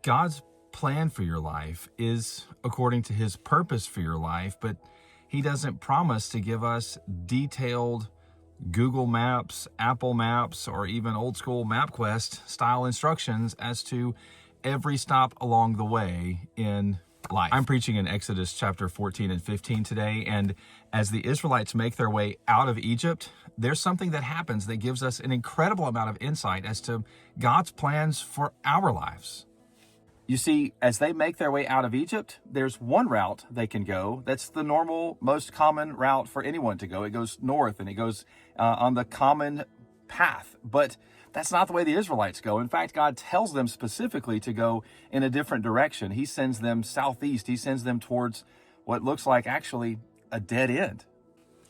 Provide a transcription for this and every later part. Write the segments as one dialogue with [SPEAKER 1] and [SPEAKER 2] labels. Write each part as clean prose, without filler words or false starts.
[SPEAKER 1] God's plan for your life is according to his purpose for your life, but he doesn't promise to give us detailed Google Maps, Apple Maps, or even old school Mapquest style instructions as to every stop along the way in life. I'm preaching in Exodus chapter 14 and 15 today, and as the Israelites make their way out of Egypt, there's something that happens that gives us an incredible amount of insight as to God's plans for our lives. You see, as they make their way out of Egypt, there's one route they can go. That's the normal, most common route for anyone to go. It goes north and it goes on the common path. But that's not the way the Israelites go. In fact, God tells them specifically to go in a different direction. He sends them southeast. He sends them towards what looks like actually a dead end.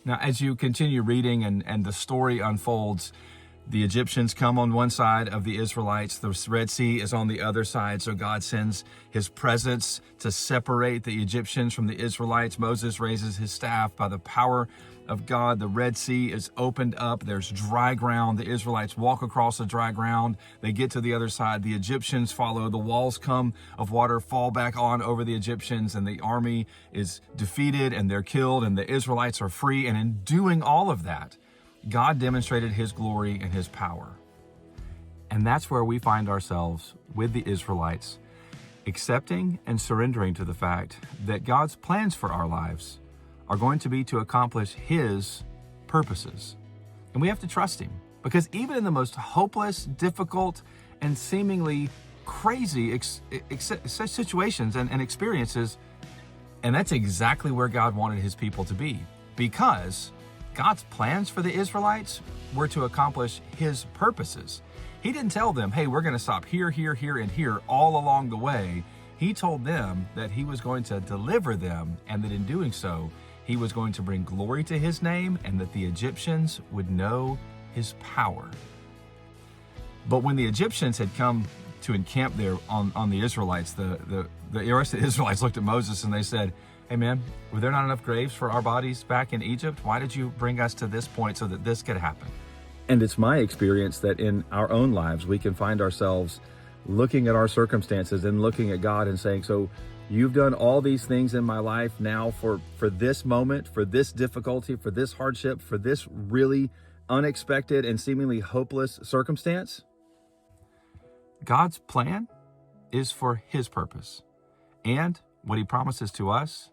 [SPEAKER 1] Now, as you continue reading and the story unfolds, the Egyptians come on one side of the Israelites. The Red Sea is on the other side. So God sends his presence to separate the Egyptians from the Israelites. Moses raises his staff. By the power of God, the Red Sea is opened up. There's dry ground. The Israelites walk across the dry ground. They get to the other side. The Egyptians follow. The walls come of water, fall back on over the Egyptians, and the army is defeated and they're killed, and the Israelites are free. And in doing all of that, God demonstrated his glory and his power. And that's where we find ourselves with the Israelites, accepting and surrendering to the fact that God's plans for our lives are going to be to accomplish his purposes. And we have to trust him, because even in the most hopeless, difficult, and seemingly crazy situations and experiences, and that's exactly where God wanted his people to be, because God's plans for the Israelites were to accomplish his purposes. He didn't tell them, hey, we're going to stop here, here, here, and here all along the way. He told them that he was going to deliver them, and that in doing so, he was going to bring glory to his name, and that the Egyptians would know his power. But when the Egyptians had come to encamp there on the Israelites, the rest of the Israelites looked at Moses and they said, hey man, were there not enough graves for our bodies back in Egypt? Why did you bring us to this point so that this could happen? And it's my experience that in our own lives, we can find ourselves looking at our circumstances and looking at God and saying, so you've done all these things in my life now for this moment, for this difficulty, for this hardship, for this really unexpected and seemingly hopeless circumstance. God's plan is for his purpose. And what he promises to us